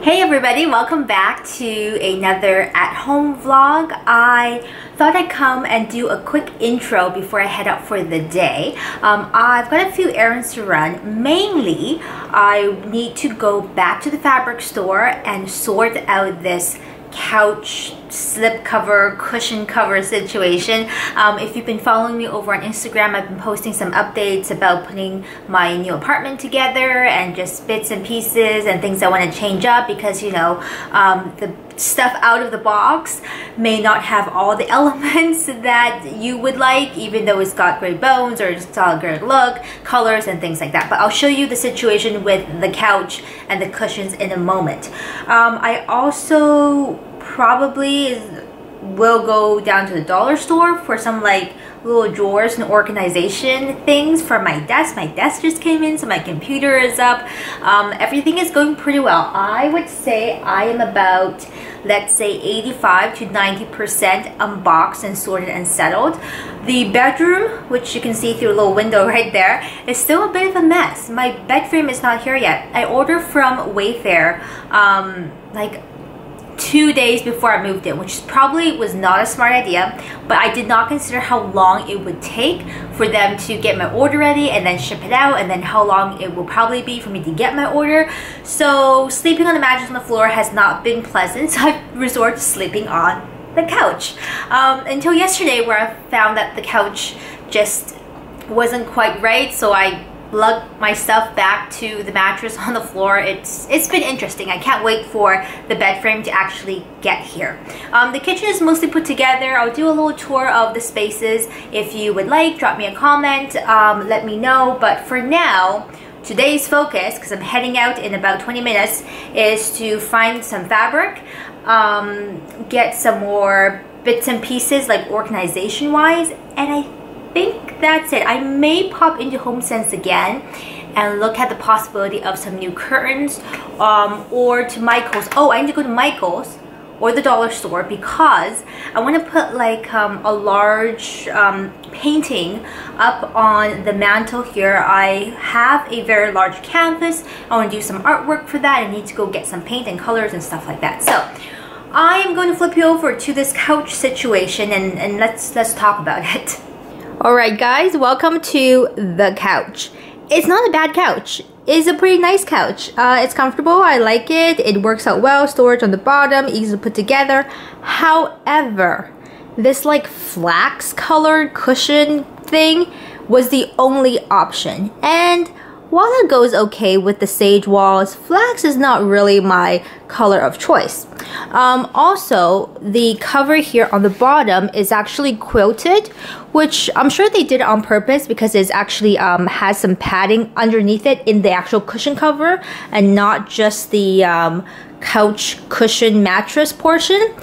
Hey everybody, welcome back to another at-home vlog. I thought I'd come and do a quick intro before I head out for the day. I've got a few errands to run. Mainly, I need to go back to the fabric store and sort out this couch slip cover, cushion cover situation. If you've been following me over on Instagram, I've been posting some updates about putting my new apartment together and just bits and pieces and things I want to change up because, you know, the stuff out of the box may not have all the elements that you would like, even though it's got great bones or it's got a great look, colors and things like that. But I'll show you the situation with the couch and the cushions in a moment. I also probably will go down to the dollar store for some like little drawers and organization things for my desk. My desk just came in, so my computer is up. Everything is going pretty well. I would say I am about, let's say, 85 to 90% unboxed and sorted and settled. The bedroom, which you can see through a little window right there, is still a bit of a mess. My bed frame is not here yet. I ordered from Wayfair like 2 days before I moved in, which probably was not a smart idea, but I did not consider how long it would take for them to get my order ready and then ship it out, and then how long it will probably be for me to get my order. So sleeping on the mattress on the floor has not been pleasant, so I've resorted to sleeping on the couch. Until yesterday, where I found that the couch just wasn't quite right, so I lugged my stuff back to the mattress on the floor. It's been interesting. I can't wait for the bed frame to actually get here. The kitchen is mostly put together. I'll do a little tour of the spaces. If you would like, drop me a comment, let me know. But for now, today's focus, because I'm heading out in about 20 minutes, is to find some fabric, get some more bits and pieces like organization wise, and I think that's it. I may pop into HomeSense again and look at the possibility of some new curtains, or to Michael's. Oh, I need to go to Michael's or the dollar store because I want to put like a large painting up on the mantle here. I have a very large canvas. I want to do some artwork for that. I need to go get some paint and colors and stuff like that. So I am going to flip you over to this couch situation and let's talk about it. Alright guys, welcome to the couch. It's not a bad couch. It's a pretty nice couch. It's comfortable. I like it. It works out well. Storage on the bottom, easy to put together. However, this like flax colored cushion thing was the only option. And while that goes okay with the sage walls, flax is not really my color of choice. Also, the cover here on the bottom is actually quilted, which I'm sure they did on purpose because it actually has some padding underneath it in the actual cushion cover and not just the couch cushion mattress portion.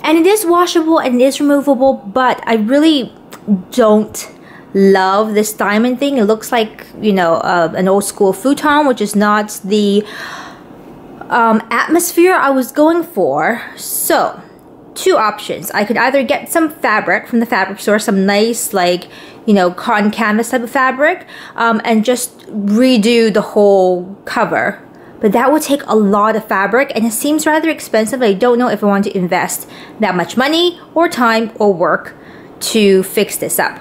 And it is washable and it is removable, but I really don't love this diamond thing. It looks like, you know, an old school futon, which is not the atmosphere I was going for. So, two options. I could either get some fabric from the fabric store, some nice, like, you know, cotton canvas type of fabric, and just redo the whole cover. But that would take a lot of fabric and it seems rather expensive. I don't know if I want to invest that much money or time or work to fix this up.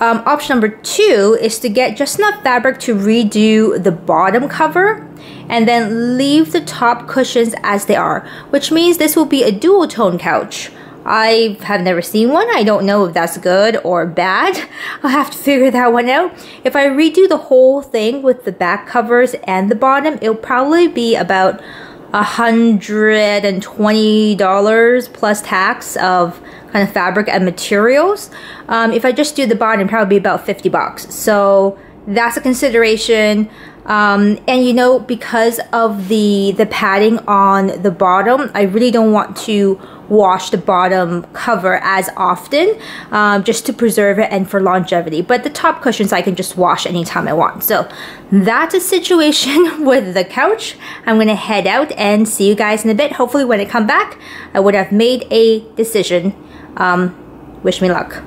Option number two is to get just enough fabric to redo the bottom cover and then leave the top cushions as they are, which means this will be a dual tone couch. I have never seen one. I don't know if that's good or bad. I'll have to figure that one out. If I redo the whole thing with the back covers and the bottom, it'll probably be about $120 plus tax of kind of fabric and materials. If I just do the bottom, it'd probably be about 50 bucks. So that's a consideration. And you know, because of the padding on the bottom, I really don't want to wash the bottom cover as often, just to preserve it and for longevity. But the top cushions I can just wash anytime I want. So that's a situation with the couch. I'm gonna head out and see you guys in a bit. Hopefully when I come back, I would have made a decision. Wish me luck.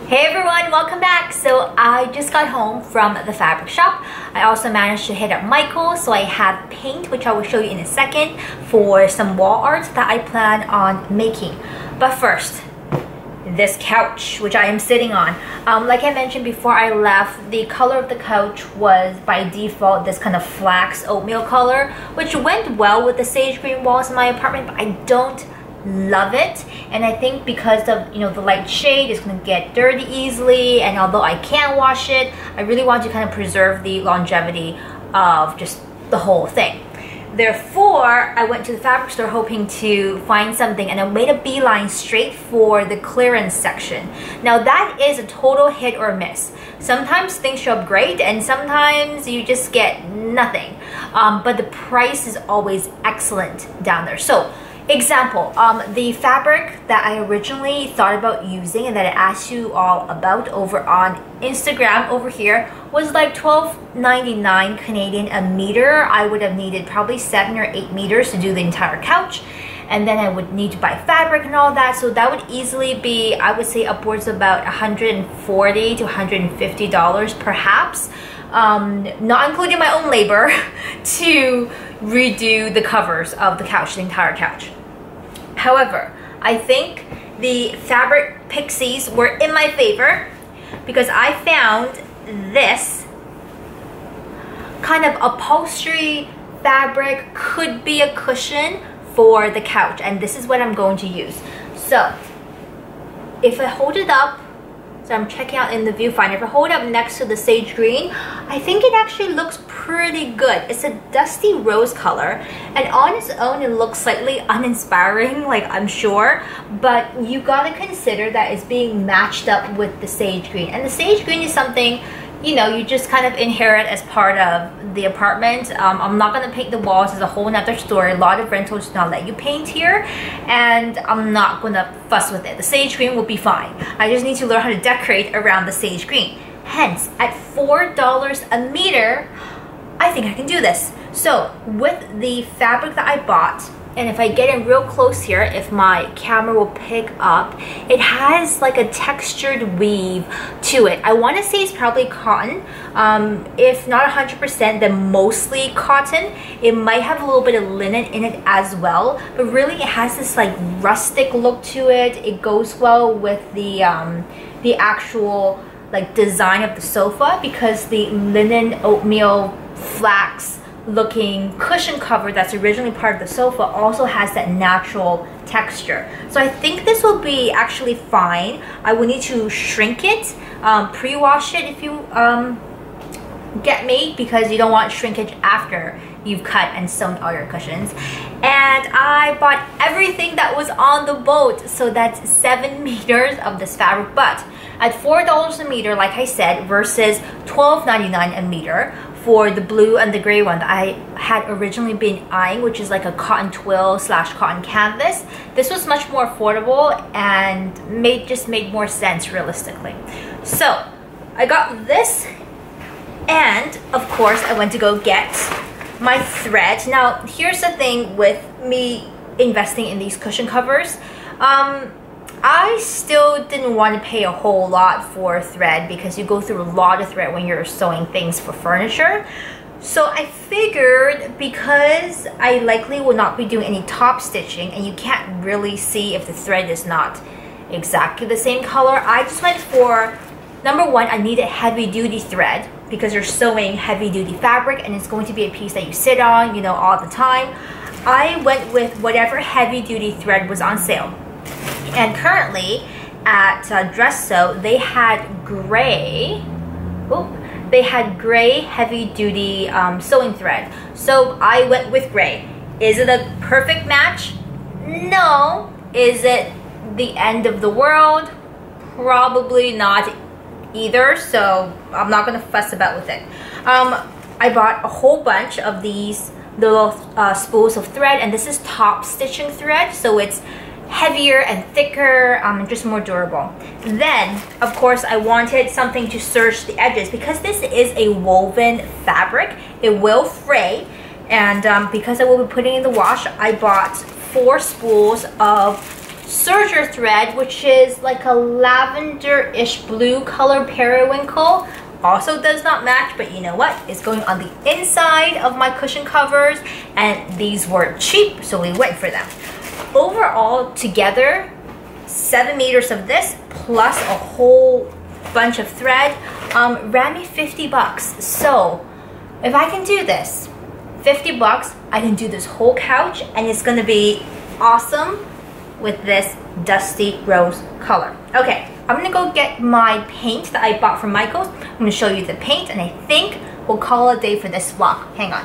Hey everyone, welcome back. So I just got home from the fabric shop. I also managed to hit up Michael's, so I have paint, which I will show you in a second, for some wall art that I plan on making. But first, this couch, which I am sitting on. Like I mentioned before I left, the color of the couch was by default this kind of flax oatmeal color, which went well with the sage green walls in my apartment, but I don't love it. And I think because of, you know, the light shade, it's going to get dirty easily, and although I can wash it, I really want to kind of preserve the longevity of just the whole thing. Therefore, I went to the fabric store hoping to find something, and I made a beeline straight for the clearance section. Now that is a total hit or miss. Sometimes things show up great, and sometimes you just get nothing. But the price is always excellent down there. So, example, the fabric that I originally thought about using and that I asked you all about over on Instagram over here was like $12.99 Canadian a meter. I would have needed probably 7 or 8 meters to do the entire couch, and then I would need to buy fabric and all that, so that would easily be, I would say, upwards of about $140 to $150 perhaps, not including my own labor to redo the covers of the couch, the entire couch. However, I think the fabric pixies were in my favor because I found this kind of upholstery fabric, could be a cushion for the couch, and this is what I'm going to use. So if I hold it up, so I'm checking out in the viewfinder, if I hold it up next to the sage green, I think it actually looks pretty good. It's a dusty rose color, and on its own it looks slightly uninspiring, like I'm sure, but you gotta consider that it's being matched up with the sage green, and the sage green is something, you know, you just kind of inherit as part of the apartment. I'm not going to paint the walls. It's a whole nother story. A lot of rentals do not let you paint here, and I'm not going to fuss with it. The sage green will be fine. I just need to learn how to decorate around the sage green. Hence, at $4 a meter, I think I can do this. So with the fabric that I bought, and if I get in real close here, if my camera will pick up, it has like a textured weave to it. I want to say it's probably cotton. If not 100%, then mostly cotton. It might have a little bit of linen in it as well, but really it has this like rustic look to it. It goes well with the actual like design of the sofa, because the linen oatmeal flax looking cushion cover that's originally part of the sofa also has that natural texture. So I think this will be actually fine. I will need to shrink it, pre-wash it if you get me, because you don't want shrinkage after you've cut and sewn all your cushions. And I bought everything that was on the boat, so that's 7 meters of this fabric, but at $4 a meter, like I said, versus $12.99 a meter for the blue and the gray one that I had originally been eyeing, which is like a cotton twill / cotton canvas. This was much more affordable and just made more sense realistically. So I got this, and of course I went to go get my thread. Now here's the thing with me investing in these cushion covers. I still didn't want to pay a whole lot for thread because you go through a lot of thread when you're sewing things for furniture. So I figured, because I likely will not be doing any top stitching and you can't really see if the thread is not exactly the same color, I just went for, number one, I needed heavy duty thread because you're sewing heavy duty fabric and it's going to be a piece that you sit on, you know, all the time. I went with whatever heavy duty thread was on sale. And currently at Dress Sew, they had gray heavy duty sewing thread. So I went with gray. Is it a perfect match? No. Is it the end of the world? Probably not either, so I'm not gonna fuss about with it. I bought a whole bunch of these little spools of thread, and this is top stitching thread, so it's heavier and thicker, and just more durable. Then, of course, I wanted something to serge the edges because this is a woven fabric. It will fray, and because I will be putting it in the wash, I bought 4 spools of serger thread, which is like a lavender-ish blue color periwinkle. Also does not match, but you know what? It's going on the inside of my cushion covers, and these were cheap, so we went for them. Overall, together, 7 meters of this plus a whole bunch of thread ran me 50 bucks. So if I can do this, 50 bucks, I can do this whole couch, and it's gonna be awesome with this dusty rose color. Okay, I'm gonna go get my paint that I bought from Michael's. I'm gonna show you the paint, and I think we'll call it a day for this vlog. Hang on.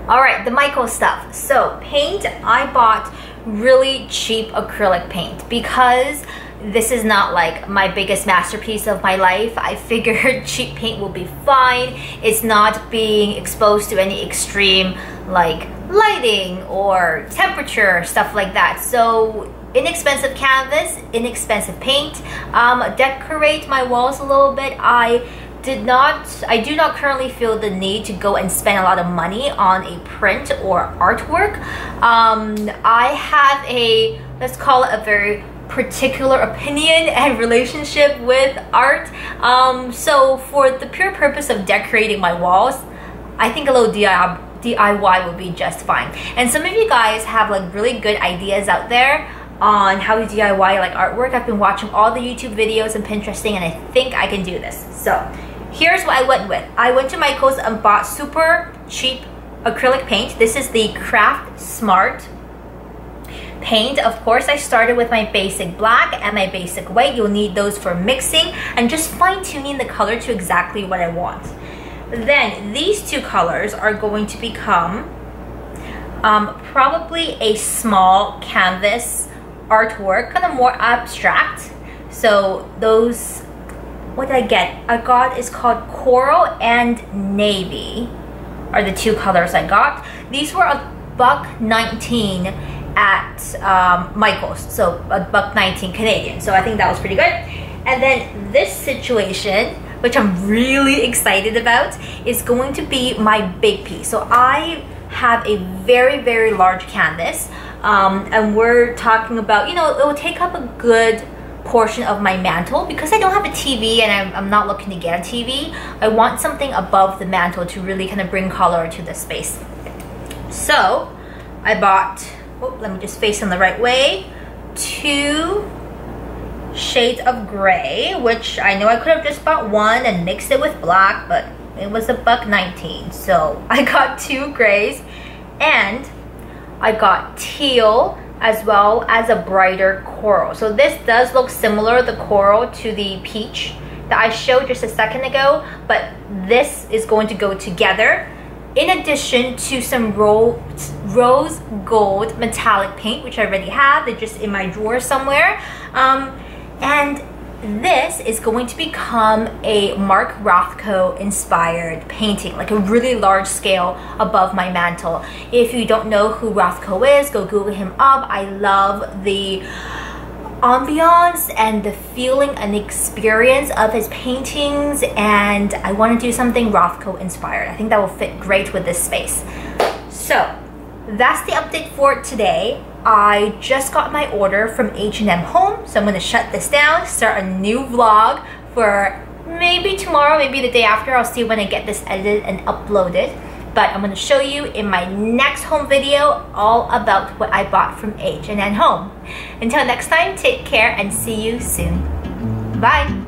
All right, the Michael's stuff. So paint, I bought really cheap acrylic paint because this is not like my biggest masterpiece of my life. I figured cheap paint will be fine. It's not being exposed to any extreme like lighting or temperature, stuff like that. So inexpensive canvas, inexpensive paint. Decorate my walls a little bit. I do not currently feel the need to go and spend a lot of money on a print or artwork. I have a, let's call it a very particular opinion and relationship with art. So for the pure purpose of decorating my walls, I think a little DIY would be just fine. And some of you guys have like really good ideas out there on how to DIY like artwork. I've been watching all the YouTube videos and Pinteresting, and I think I can do this. So here's what I went with. I went to Michael's and bought super cheap acrylic paint. This is the Craft Smart paint. Of course, I started with my basic black and my basic white. You'll need those for mixing and just fine-tuning the color to exactly what I want. Then these two colors are going to become probably a small canvas artwork, kind of more abstract. So those, what did I get? I got is called Coral and Navy are the two colors I got. These were $1.19 at Michael's, so $1.19 Canadian. So I think that was pretty good. And then this situation, which I'm really excited about, is going to be my big piece. So I have a very, very large canvas, and we're talking about, you know, it will take up a good portion of my mantle. Because I don't have a TV and I'm not looking to get a TV, I want something above the mantle to really kind of bring color to the space. So I bought, oh, let me just face them the right way, 2 shades of gray, which I know I could have just bought one and mixed it with black, but it was $1.19, so I got 2 grays, and I got teal as well as a brighter coral. So this does look similar, the coral, to the peach that I showed just a second ago, but this is going to go together in addition to some rose gold metallic paint, which I already have. They're just in my drawer somewhere. And this is going to become a Mark Rothko inspired painting, like a really large scale above my mantle. If you don't know who Rothko is, go Google him up. I love the ambiance and the feeling and experience of his paintings, and I want to do something Rothko inspired. I think that will fit great with this space. So that's the update for today. I just got my order from H&M Home, so I'm going to shut this down, start a new vlog for maybe tomorrow, maybe the day after. I'll see when I get this edited and uploaded. But I'm going to show you in my next home video all about what I bought from H&M Home. Until next time, take care and see you soon. Bye!